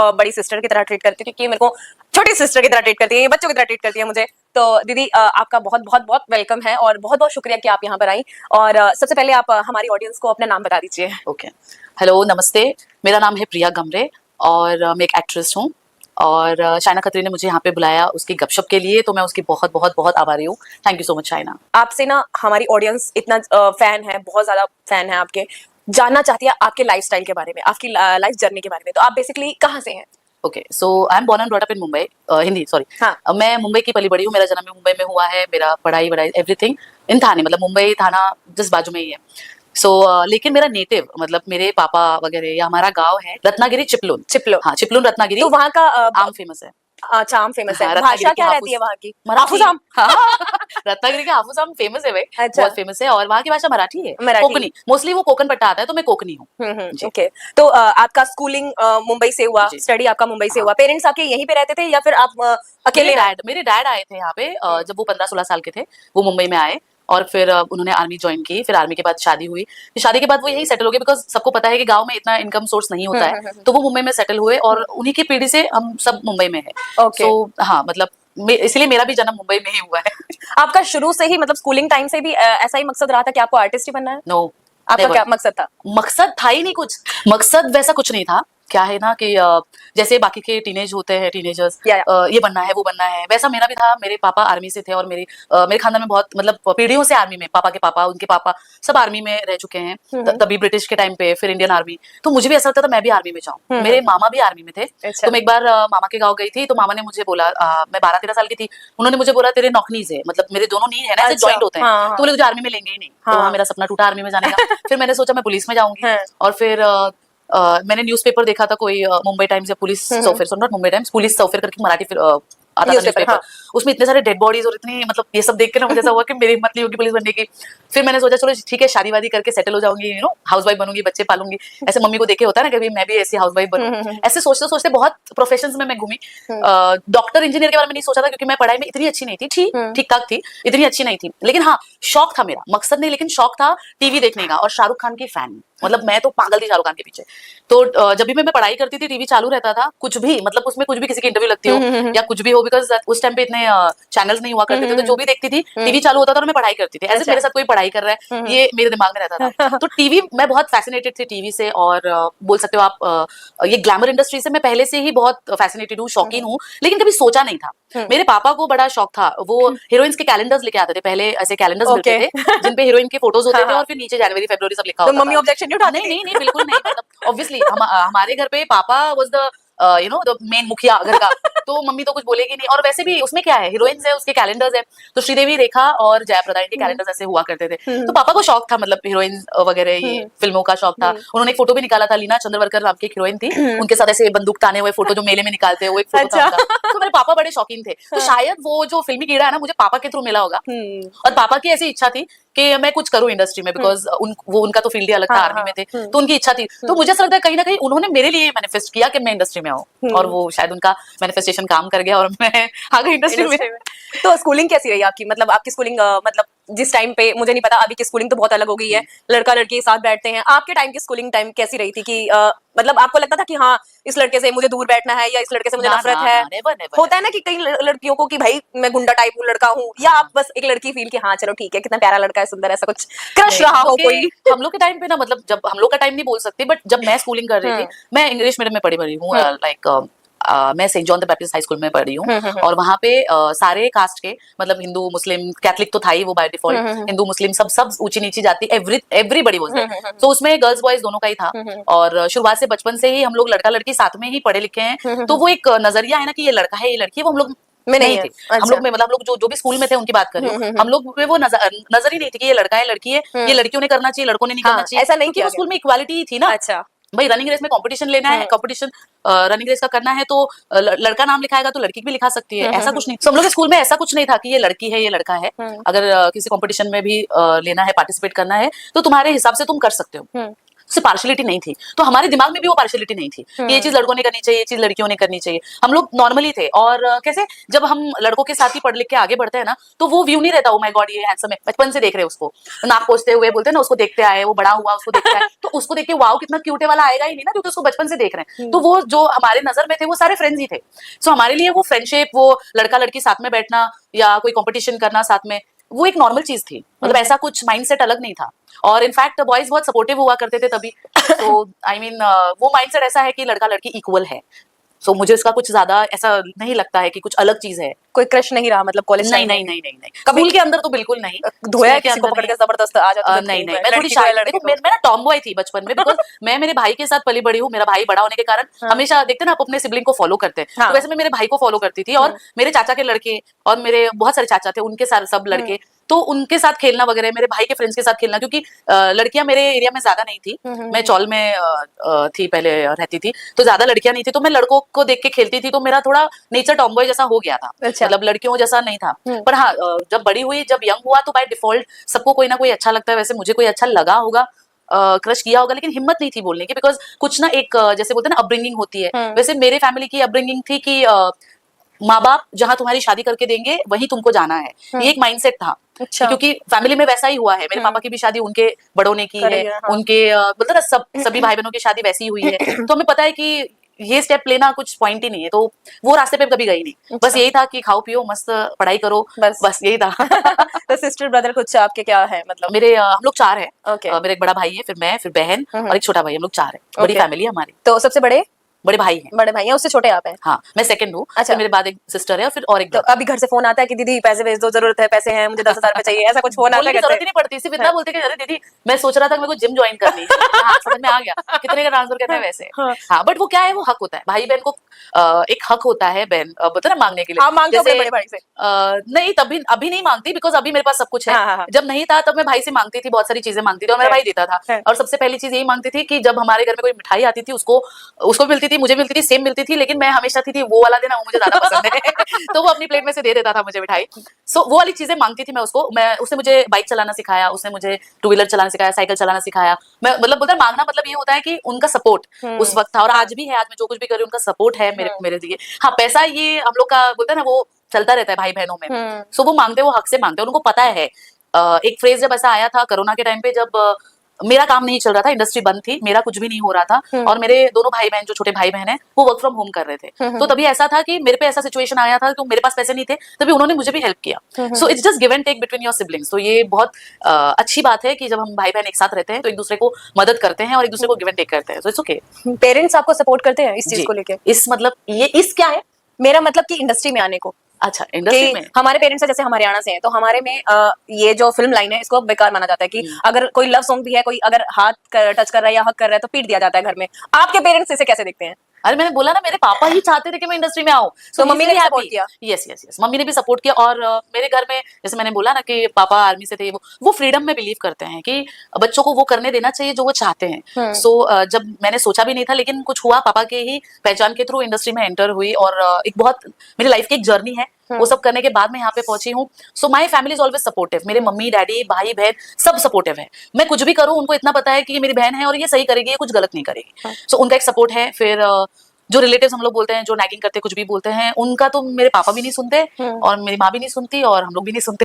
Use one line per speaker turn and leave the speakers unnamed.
बड़ी सिस्टर की तरह ट्रीट करती हूँ, क्योंकि मेरे को छोटी सिस्टर की तरह ट्रीट करती है, ये बच्चों की तरह ट्रीट करती है मुझे। तो दीदी आपका बहुत बहुत बहुत वेलकम है और बहुत बहुत शुक्रिया कि आप यहाँ पर आई। और सबसे पहले आप हमारी ऑडियंस को अपना नाम बता दीजिए।
ओके, हेलो, नमस्ते। मेरा नाम है प्रिया गमरे और मैं एक एक्ट्रेस हूँ और शाइना खत्री ने मुझे यहाँ पे बुलाया उसकी गपशप के लिए, तो मैं उसकी बहुत बहुत बहुत आभारी हूँ। Thank you so much Shaina.
आपसे ना हमारी ऑडियंस इतना फैन है, बहुत ज्यादा फैन है आपके, जानना चाहती है आपके लाइफस्टाइल के बारे में, आपकी लाइफ जर्नी के बारे में। तो आप बेसिकली कहाँ से हैं?
Okay, so I am born and brought up in Mumbai, Hindi sorry.
हाँ।
मैं मुंबई की पली बड़ी हूँ, मेरा जन्म भी मुंबई में हुआ है, मेरा पढ़ाई वढ़ाई एवरीथिंग इन थाने, मतलब मुंबई थाना जिस बाजू में ही है। सो लेकिन मेरा नेटिव मतलब मेरे पापा वगैरह या हमारा गांव है रत्नागिरी, चिपलून।
चिपलो।
हाँ, चिपलून रत्नागिरी।
तो वहाँ का
आम फेमस है।
अच्छा, आम फेमस है।
हाँ,
भाषा
रत्नागिरी के
क्या रहती
हाफूस
है वहाँ की?
मराठी।
हाफूस आम।
हाँ, रत्नागिरी के हाफूस आम फेमस है भाई,
अच्छा।
बहुत फेमस है। और वहाँ की भाषा मराठी है,
मराठी।
कोकनी। मोस्टली वो कोकन पट्टा आता है, तो मैं कोकनी हूँ जी।
ओके। तो आपका स्कूलिंग मुंबई से हुआ,
जी।
स्टडी आपका मुंबई से
हाँ।
हुआ। पेरेंट्स आपके यहीं पे रहते थे या फिर आप अकेले आए?
मेरे डैड आए थे यहाँ पे जब वो 15-16 साल के थे, वो मुंबई में आए और फिर उन्होंने आर्मी ज्वाइन की। फिर आर्मी के बाद शादी हुई, फिर शादी के बाद वो यहीं सेटल हो गए, बिकॉज सबको पता है कि गांव में इतना इनकम सोर्स नहीं होता है, तो वो मुंबई में सेटल हुए और उन्हीं की पीढ़ी से हम सब मुंबई में है।
ओके।
सो हाँ, मतलब इसलिए मेरा भी जन्म मुंबई में ही हुआ है।
आपका शुरू से ही मतलब स्कूलिंग टाइम से भी ऐसा ही मकसद रहा था कि आपको आर्टिस्ट ही बनना है?
नो,
आपका क्या मकसद था?
मकसद था ही नहीं कुछ, मकसद वैसा कुछ नहीं था। क्या है ना कि जैसे बाकी के टीनेज होते हैं, टीनेजर्स
या
ये बनना है वो बनना है, वैसा मेरा भी था। मेरे पापा आर्मी से थे और मेरे खानदान में बहुत मतलब पीढ़ियों से आर्मी में, पापा के पापा, उनके पापा सब आर्मी में रह चुके हैं। तभी ब्रिटिश के टाइम पे, फिर इंडियन आर्मी। तो मुझे भी ऐसा लगता था मैं भी आर्मी में जाऊँ। मेरे मामा भी आर्मी में थे।
अच्छा।
तो मैं एक बार मामा के गाँव गई थी, तो मामा ने मुझे बोला, मैं 12-13 साल की थी, उन्होंने मुझे बोला तेरे नॉकनीज है, मतलब मेरे दोनों नी है ना ऐसे
अच्छा।
जॉइंट होते हैं,
हाँ,
तो बोले तुझे आर्मी में लेंगे ही नहीं। तो
हाँ।
वहाँ मेरा सपना टूटा आर्मी में जाने का। फिर मैंने सोचा मैं पुलिस में जाऊंगी।
हाँ।
और फिर मैंने न्यूज़पेपर देखा था कोई, मुंबई टाइम्स या पुलिस सर्फेर, नॉट मुंबई टाइम्स, पुलिस सर्फेर करके मराठी आता था
न्यूज़पेपर,
न्यूज़पेपर।
हाँ।
उसमें इतने सारे डेड बॉडीज और इतनी मतलब ये सब देख के ना मुझे ऐसा हुआ कि मेरी हिम्मत नहीं होगी पुलिस बनने की। फिर मैंने सोचा चलो ठीक है, शादी वादी करके सेटल हो जाऊंगी, हाउस वाइफ बनूंगी, बच्चे पालूंगी। ऐसे मम्मी को देखे होता है ना कि मैं भी ऐसी हाउस वाइफ बनूं। ऐसे सोचते सोचते बहुत प्रोफेशंस में मैं घूमी। डॉक्टर इंजीनियर के बारे में नहीं सोचा था, क्योंकि मैं पढ़ाई में इतनी अच्छी नहीं थी, ठीक ठाक थी, इतनी अच्छी नहीं थी। लेकिन हाँ, शौक था मेरा, मकसद नहीं लेकिन शौक था टीवी देखने का। और शाहरुख खान की फैन, मतलब मैं तो पागल थी शाहरुख खान के पीछे। तो जब भी मैं पढ़ाई करती थी, टीवी चालू रहता था, कुछ भी मतलब उसमें कुछ भी किसी की इंटरव्यू लगती हो या कुछ भी हो, बिकॉज उस टाइम पे इतने चैनल्स नहीं हुआ करते थे, तो जो भी देखती थी टीवी चालू होता था और मैं पढ़ाई करती थी, ऐसे मेरे साथ कोई पढ़ाई कर रहा है, ये मेरे दिमाग में रहता था। तो टीवी, मैं बहुत फैसिनेटेड थी टीवी से। और बोल सकते हो आप ये ग्लैमर इंडस्ट्री से मैं पहले से ही बहुत फैसिनेटेड हूँ, शौकीन हूँ, लेकिन कभी सोचा नहीं था। मेरे पापा को बड़ा शौक था, वो हीरोइंस के कैलेंडर्स लेके आते थे। पहले ऐसे कैलेंडर्स मिलते थे जिन पे हीरोइन के फोटोज होते थे और फिर नीचे जनवरी फरवरी सब लिखा
तो
होता
मम्मी
था।
ऑब्जेक्शन नहीं उठाती
नहीं नहीं नहीं, बिल्कुल नहीं। मतलब ऑब्वियसली हमारे घर पे पापा वाज द द मेन मुखिया घर का, तो मम्मी तो कुछ बोलेगी नहीं। और वैसे भी उसमें क्या है, हीरोइंस है, उसके कैलेंडर्स है। तो श्रीदेवी, रेखा और जयाप्रदा, इनके कैलेंडर्स ऐसे हुआ करते थे। तो पापा को शौक था, मतलब हीरोइंस वगैरह, ये फिल्मों का शौक था। उन्होंने एक फोटो भी निकाला था, लीना चंद्रवरकर नाम की एक हीरोइन थी, उनके साथ ऐसे बंदूक ताने हुए फोटो जो मेले में निकालते हैं, वो एक फोटो था उनका। तो मेरे पापा बड़े शौकीन थे। तो शायद वो जो फिल्मी कीड़ा है ना, मुझे पापा के थ्रू मिला होगा। और पापा की ऐसी इच्छा थी कि मैं कुछ करूं इंडस्ट्री में, बिकॉज वो उनका तो फील्ड ही अलग था, आर्मी में थे, तो उनकी इच्छा थी। तो मुझे ऐसा लगता है कहीं ना कहीं उन्होंने मेरे लिए मैनिफेस्ट किया कि मैं इंडस्ट्री में आऊं, और वो शायद उनका मैनिफेस्टेशन काम कर गया और मैं आ गई इंडस्ट्री में।
तो स्कूलिंग कैसी रही आपकी? मतलब आपकी स्कूलिंग मतलब जिस टाइम पे, मुझे नहीं पता अभी की स्कूलिंग तो बहुत अलग हो गई है, लड़का लड़की साथ बैठते हैं। आपके टाइम की स्कूलिंग टाइम कैसी रही थी कि मतलब आपको लगता था कि हाँ इस लड़के से मुझे दूर बैठना है या इस लड़के से मुझे नफरत है? होता है ना कि कई लड़कियों को कि भाई मैं गुंडा टाइप लड़का हूँ, या आप बस एक लड़की फील कि हाँ चलो ठीक है, कितना प्यारा लड़का है, सुंदर, ऐसा कुछ क्रश रहा हो कोई?
हम लोग के टाइम पे ना, मतलब जब हम लोग का टाइम नहीं बोल सकते, बट जब मैं स्कूलिंग कर रही थी, मैं इंग्लिश मीडियम में पढ़ी बड़ी हूँ। लाइक मैं saint John the Baptist high school में पढ़ी हूँ। और वहाँ पे सारे कास्ट के, मतलब हिंदू मुस्लिम कैथलिक तो था ही वो बाय डिफॉल्ट, हिंदू मुस्लिम सब सब ऊंची नीची जाति, एवरीबडी वाज देयर। तो उसमें गर्ल्स बॉयज दोनों का ही था। और शुरुआत से बचपन से ही हम लोग लड़का लड़की साथ में ही पढ़े लिखे हैं। तो वो एक नजरिया है ना कि ये लड़का है ये लड़की है, वो हम लोग में नहीं थे। हम लोग में, मतलब हम लोग जो भी स्कूल में थे उनकी बात कर रही हूँ, हम लोग में वो नजर ही नहीं थी कि ये लड़का है लड़की है, ये लड़कियों ने करना चाहिए, लड़कों ने नहीं करना चाहिए।
ऐसा नहीं
किया, स्कूल में इक्वालिटी थी ना।
अच्छा
भाई रनिंग रेस में कंपटीशन लेना है, कंपटीशन रनिंग रेस का करना है, तो लड़का नाम लिखाएगा तो लड़की भी लिखा सकती है, ऐसा कुछ नहीं। सब लोग के स्कूल में ऐसा कुछ नहीं था कि ये लड़की है ये लड़का है। अगर किसी कंपटीशन में भी लेना है, पार्टिसिपेट करना है, तो तुम्हारे हिसाब से तुम कर सकते हो। उससे पार्शलिटी नहीं थी, तो हमारे दिमाग में भी वो पार्शलिटी नहीं थी कि ये चीज लड़कों ने करनी चाहिए, ये चीज लड़कियों ने करनी चाहिए। हम लोग नॉर्मली थे। और कैसे जब हम लड़कों के साथ ही पढ़ लिख के आगे बढ़ते हैं ना, तो वो व्यू नहीं रहता, ओ माय गॉड ये हैंडसम है, बचपन से देख रहे हैं उसको, नाक पोछते हुए बोलते हैं ना, उसको देखते आए, वो बड़ा हुआ उसको देखते आए, तो उसको देख के वाओ कितना क्यूट है वाला आएगा ही नहीं ना, क्योंकि उसको बचपन से देख रहे हैं। तो वो जो हमारे नजर में थे वो सारे फ्रेंड्स ही थे। सो हमारे लिए वो फ्रेंडशिप, वो लड़का लड़की साथ में बैठना या कोई कॉम्पिटिशन करना साथ में, वो एक नॉर्मल चीज थी। मतलब ऐसा कुछ माइंडसेट अलग नहीं था। और इनफैक्ट बॉयज बहुत सपोर्टिव हुआ करते थे तभी। तो आई मीन वो माइंडसेट ऐसा है कि लड़का लड़की इक्वल है। सो मुझे उसका कुछ ज्यादा ऐसा नहीं लगता है कि कुछ अलग चीज है।
कोई क्रश नहीं रहा मतलब कॉलेज
नहीं नहीं नहीं नहीं नहीं, स्कूल के अंदर तो बिल्कुल नहीं।
धोया है
स्कूल के
किसी को
अंदर
पकड़ के
नहीं।
जबरदस्त आ जाता था
नहीं
कि
नहीं, मैं थोड़ी
लड़की को
शाय,
या लड़के
देखो
को?
मैं ना टॉम बॉय थी बचपन में, बिकॉज मैं मेरे भाई के साथ पली बड़ी हूँ। मेरा भाई बड़ा होने के कारण हमेशा देखते ना आप अपने सिबलिंग को फॉलो करते हैं,
हाँ।
तो वैसे मैं मेरे भाई को फॉलो करती थी। और मेरे चाचा के लड़के और मेरे बहुत सारे चाचा थे, उनके सारे सब लड़के, तो उनके साथ खेलना वगैरह, मेरे भाई के फ्रेंड्स के साथ खेलना, क्योंकि लड़कियां मेरे एरिया में ज्यादा नहीं थी। मैं चौल में थी पहले, रहती थी, तो ज्यादा लड़कियां नहीं थी, तो मैं लड़कों को देख के खेलती थी, तो मेरा थोड़ा नेचर टॉमबॉय जैसा हो गया था।
अच्छा।
मतलब लड़कियों जैसा नहीं था। पर हाँ, जब बड़ी हुई, जब यंग हुआ, तो बाय डिफॉल्ट सबको कोई ना कोई अच्छा लगता है। वैसे मुझे कोई अच्छा लगा होगा, क्रश किया होगा, लेकिन हिम्मत नहीं थी बोलने की, बिकॉज कुछ ना एक जैसे बोलते हैं ना अपब्रिंगिंग होती है, वैसे मेरे फैमिली की अपब्रिंगिंग थी कि माँ बाप जहाँ तुम्हारी शादी करके देंगे वहीं तुमको जाना है, ये एक माइंडसेट था।
अच्छा।
क्योंकि फैमिली में वैसा ही हुआ है। मेरे पापा की भी शादी उनके बड़ों ने की है,
हाँ।
उनके बोलते ना सभी भाई बहनों की शादी वैसी ही हुई है। तो हमें पता है कि ये स्टेप लेना कुछ पॉइंट ही नहीं है, तो वो रास्ते पे कभी गई नहीं। बस यही था कि खाओ पियो मस्त पढ़ाई करो, बस यही था।
तो सिस्टर ब्रदर कुछ आपके क्या है मतलब?
मेरे हम लोग 4 हैं।
ओके।
मेरा एक बड़ा भाई है, फिर मैं, फिर बहन और एक छोटा भाई। हम लोग 4 हैं, बड़ी
ओके।
फैमिली है हमारी।
तो सबसे बड़े
बड़े भाई हैं।
बड़े भाई हैं, उससे छोटे आप हैं?
हाँ, मैं सेकंड हूँ।
अच्छा।
फिर मेरे बाद एक सिस्टर है और फिर और एक
तो
brother।
अभी घर से फोन आता है कि दीदी पैसे भेज दो, जरूरत है, पैसे हैं, मुझे 10,000 रुपए चाहिए, ऐसा कुछ फोन आता
बोलने
है
की
घर
जरूरत
से?
ही नहीं पड़ती, सिर्फ इतना बोलते कि अरे दीदी मैं सोच रहा था कि मेरे को जिम ज्वाइन करनी है। हाँ, समझ में आ गया कितने का ट्रांसफर करना है वैसे।
हाँ।
हाँ, बट वो क्या है, वो हक होता है भाई बहन को। एक हक होता है बहन बोलते हैं ना मांगने के लिए।
आप मांगते हो अपने
जैसे
बड़े भाई से?
नहीं, तभी अभी नहीं मांगती, बिकॉज अभी मेरे पास सब कुछ है।
हाँ, हाँ, हाँ।
जब नहीं था तब मैं भाई से मांगती थी, बहुत सारी चीजें मांगती थी और मेरा
है,
भाई देता था।
है।
और सबसे पहली चीज यही मांगती थी कि जब हमारे घर में कोई मिठाई आती थी, उसको उसको भी मिलती थी, मुझे मिलती थी, सेम मिलती थी, लेकिन मैं हमेशा थी वो वाला देना, वो मुझे ज्यादा पसंद है। तो वो अपनी प्लेट में से दे देता था मुझे मिठाई। सो वो वाली चीजें मांगती थी मैं उसको। उसने मुझे बाइक चलाना सिखाया, उसने मुझे टू व्हीलर चलाना सिखाया, साइकिल चलाना सिखाया। मैं मतलब बोलता है मांगना मतलब ये होता है कि उनका सपोर्ट उस वक्त था, और आज भी है। आज मैं जो कुछ भी कर रही हूँ उनका सपोर्ट है मेरे लिए। हाँ, पैसा ये हम लोग का बोलते हैं ना, वो चलता रहता है भाई बहनों में। सो वो मांगते, वो हक से मांगते, उनको पता है। एक फ्रेज जब ऐसा आया था कोरोना के टाइम पे, जब मेरा काम नहीं चल रहा था, इंडस्ट्री बंद थी, मेरा कुछ भी नहीं हो रहा था, और मेरे दोनों भाई बहन जो छोटे भाई बहन हैं वो वर्क फ्रॉम होम कर रहे थे। तो तभी ऐसा था कि मेरे पे ऐसा सिचुएशन आया था, तो मेरे पास पैसे नहीं थे, तभी उन्होंने मुझे भी हेल्प किया। So it's just give and take between your siblings. तो ये बहुत अच्छी बात है कि जब हम भाई बहन एक साथ रहते हैं तो एक दूसरे को मदद करते हैं और एक दूसरे को गिव एंड टेक करते हैं। So it's okay.
पेरेंट्स आपको सपोर्ट करते हैं इस चीज
जी,
को लेके?
इस मतलब ये इस क्या है?
मेरा मतलब कि इंडस्ट्री में आने को।
अच्छा, इंडस्ट्री में।
कि हमारे पेरेंट्स जैसे हम हरियाणा से हैं, तो हमारे में ये जो फिल्म लाइन है इसको बेकार माना जाता है कि अगर कोई लव सॉन्ग भी है, कोई अगर हाथ टच कर रहा है या हक कर रहा है तो पीट दिया जाता है घर में। आपके पेरेंट्स इसे कैसे देखते हैं?
अरे मैंने बोला ना, मेरे पापा ही चाहते थे कि मैं इंडस्ट्री में आऊं।
तो मम्मी ने भी सपोर्ट किया?
यस यस यस, मम्मी ने भी सपोर्ट किया। और मेरे घर में जैसे मैंने बोला ना कि पापा आर्मी से थे, वो फ्रीडम में बिलीव करते हैं कि बच्चों को वो करने देना चाहिए जो वो चाहते हैं। सो जब मैंने सोचा भी नहीं था, लेकिन कुछ हुआ, पापा के ही पहचान के थ्रू इंडस्ट्री में एंटर हुई, और एक बहुत मेरी लाइफ की एक जर्नी है। वो सब करने के बाद मैं यहाँ पे पहुंची हूँ। So my family is always supportive. मेरे मम्मी डैडी भाई बहन सब सपोर्टिव है। मैं कुछ भी करूँ उनको इतना पता है कि ये मेरी बहन है और ये सही करेगी, ये कुछ गलत नहीं करेगी। सो उनका एक सपोर्ट है। फिर जो रिलेटिव्स हम लोग बोलते हैं, जो नैगिंग करते कुछ भी बोलते हैं, उनका तो मेरे पापा भी नहीं सुनते और मेरी माँ भी नहीं सुनती और हम लोग भी नहीं सुनते।